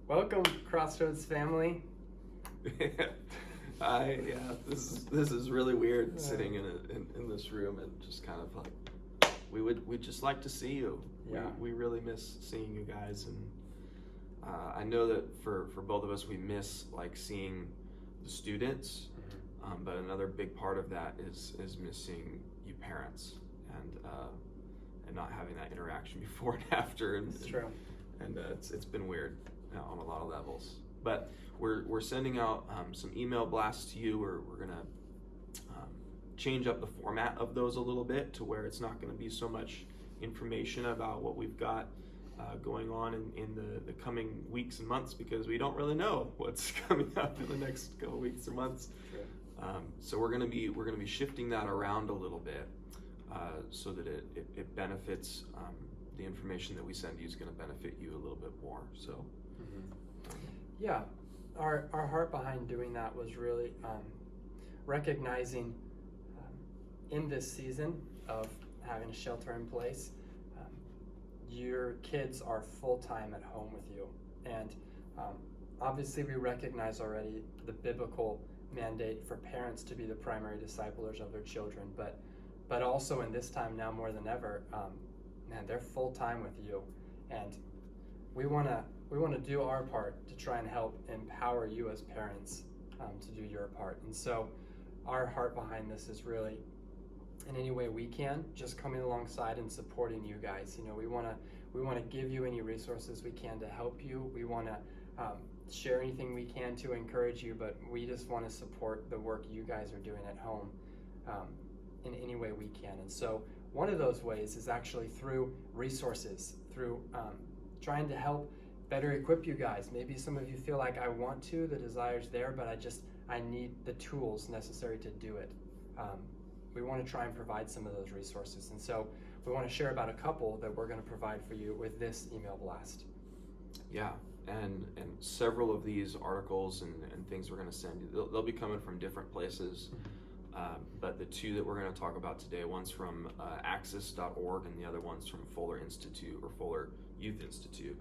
Welcome, Crossroads family. This is really weird sitting in this room and just kind of like we'd just like to see you. Yeah. We really miss seeing you guys, and I know that for both of us we miss like seeing the students, but another big part of that is missing you parents and not having that interaction before and after. It's true. And it's been weird on a lot of levels. But we're sending out some email blasts to you. We're gonna change up the format of those a little bit to where it's not going to be so much information about what we've got going on in the coming weeks and months, because we don't really know what's coming up in the next couple weeks or months. Sure. So we're gonna be shifting that around a little bit so that it benefits. The information that we send you is going to benefit you a little bit more. So, Yeah, our heart behind doing that was really recognizing in this season of having a shelter in place, your kids are full-time at home with you. And obviously we recognize already the biblical mandate for parents to be the primary disciplers of their children, but also in this time now more than ever, man, they're full-time with you, and we want to do our part to try and help empower you as parents to do your part. And so our heart behind this is really, in any way we can, just coming alongside and supporting you guys. You know, we want to give you any resources we can to help you. We want to share anything we can to encourage you, but we just want to support the work you guys are doing at home in any way we can. And so one of those ways is actually through resources, through trying to help better equip you guys. Maybe some of you feel like, I want to, the desire's there, but I need the tools necessary to do it. We want to try and provide some of those resources. And so we want to share about a couple that we're going to provide for you with this email blast. yeah, and several of these articles and things we're going to send you, they'll be coming from different places. But the two that we're going to talk about today, one's from Axis.org and the other one's from Fuller Institute or Fuller Youth Institute,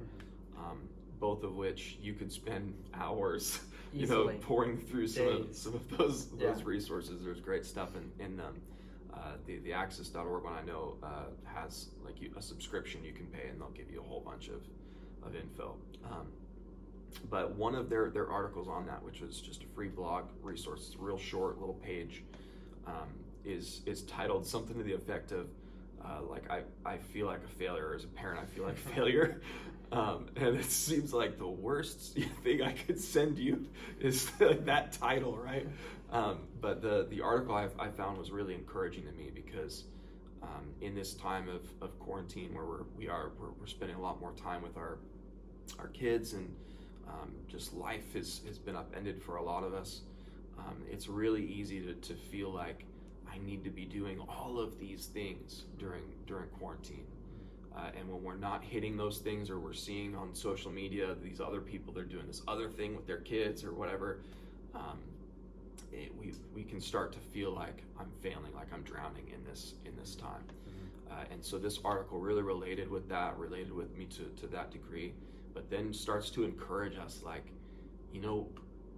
both of which you could spend hours, Easily. pouring through some of those resources. There's great stuff in them. The Axis.org one I know has like a subscription you can pay, and they'll give you a whole bunch of info. But one of their articles on that, which was just a free blog resource, it's a real short little page, is titled something to the effect of I feel like a failure. As a parent, I feel like a failure. And it seems like the worst thing I could send you is that title, right? But the article I found was really encouraging to me, because in this time of quarantine where we're spending a lot more time with our kids, and just life has been upended for a lot of us. It's really easy to feel like I need to be doing all of these things during quarantine. And when we're not hitting those things, or we're seeing on social media these other people, they're doing this other thing with their kids or whatever, we can start to feel like I'm failing, like I'm drowning in this time. And so this article really related with me to that degree, but then starts to encourage us, like,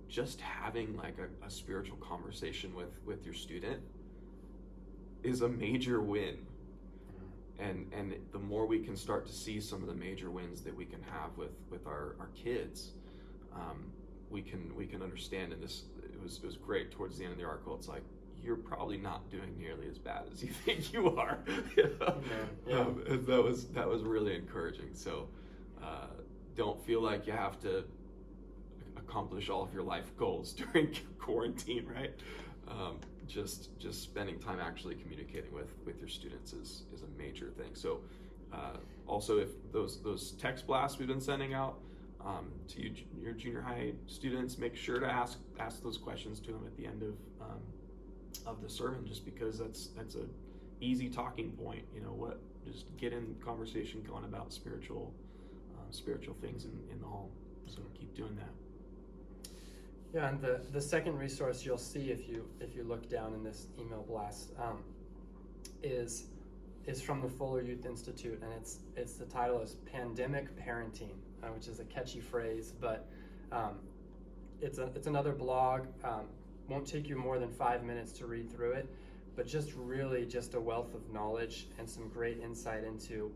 just having like a spiritual conversation with your student is a major win. And the more we can start to see some of the major wins that we can have with our kids, we can understand. And this it was great towards the end of the article. It's like, you're probably not doing nearly as bad as you think you are. And that was really encouraging. So don't feel like you have to accomplish all of your life goals during quarantine, right? Just spending time actually communicating with your students is a major thing. So also, if those text blasts we've been sending out to your junior high students, make sure to ask those questions to them at the end of the sermon, just because that's a easy talking point. Just get in conversation going about spiritual things in the home. So keep doing that. Yeah, and the second resource you'll see if you look down in this email blast is is from the Fuller Youth Institute, and it's the title is Pandemic Parenting, which is a catchy phrase, but it's another blog. Won't take you more than 5 minutes to read through it, but just really just a wealth of knowledge and some great insight into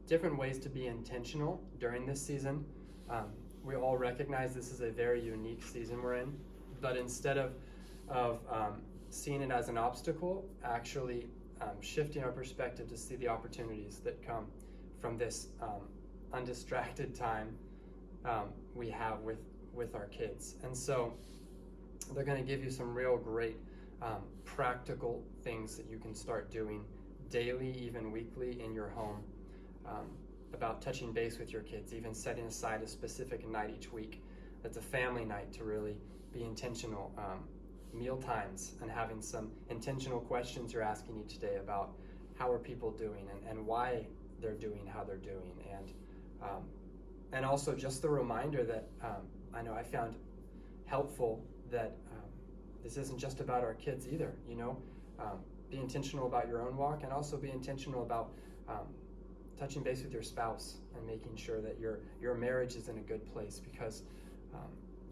different ways to be intentional during this season. We all recognize this is a very unique season we're in, but instead of seeing it as an obstacle, actually shifting our perspective to see the opportunities that come from this undistracted time we have with our kids. And so they're going to give you some real great practical things that you can start doing daily, even weekly in your home, about touching base with your kids, even setting aside a specific night each week that's a family night to really be intentional. Meal times and having some intentional questions you're asking each day about how are people doing and why they're doing how they're doing, and also just the reminder that I know I found helpful that this isn't just about our kids either. Be intentional about your own walk, and also be intentional about touching base with your spouse and making sure that your marriage is in a good place, because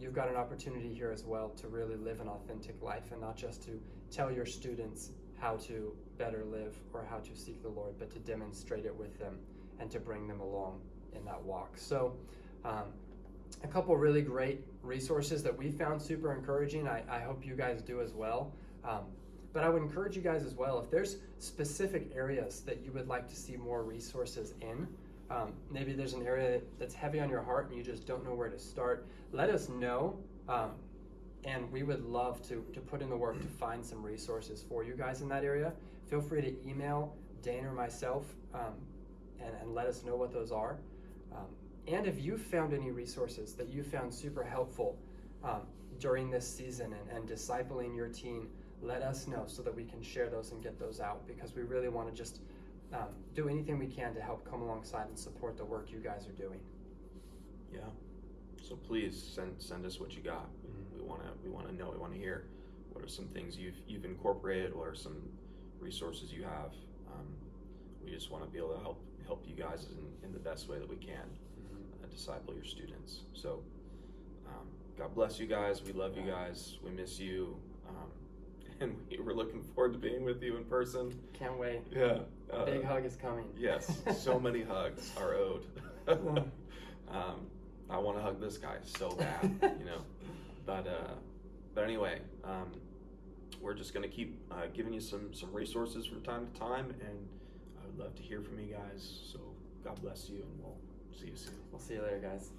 you've got an opportunity here as well to really live an authentic life, and not just to tell your students how to better live or how to seek the Lord, but to demonstrate it with them and to bring them along in that walk. So a couple really great resources that we found super encouraging. I hope you guys do as well. But I would encourage you guys as well, if there's specific areas that you would like to see more resources in, maybe there's an area that's heavy on your heart and you just don't know where to start, let us know, and we would love to put in the work to find some resources for you guys in that area. Feel free to email Dane or myself and let us know what those are. And if you found any resources that you found super helpful during this season and discipling your teen, let us know so that we can share those and get those out, because we really want to just do anything we can to help come alongside and support the work you guys are doing. Yeah. So please send us what you got. We want to know. We want to hear what are some things you've incorporated. What are some resources you have. We just want to be able to help you guys in the best way that we can, disciple your students. So God bless you guys. We love you guys. We miss you. And we're looking forward to being with you in person. Can't wait. Yeah. Big hug is coming. Yes, so many hugs are owed. I want to hug this guy so bad, But anyway, we're just going to keep giving you some resources from time to time, and I would love to hear from you guys. So God bless you, and we'll see you soon. We'll see you later, guys.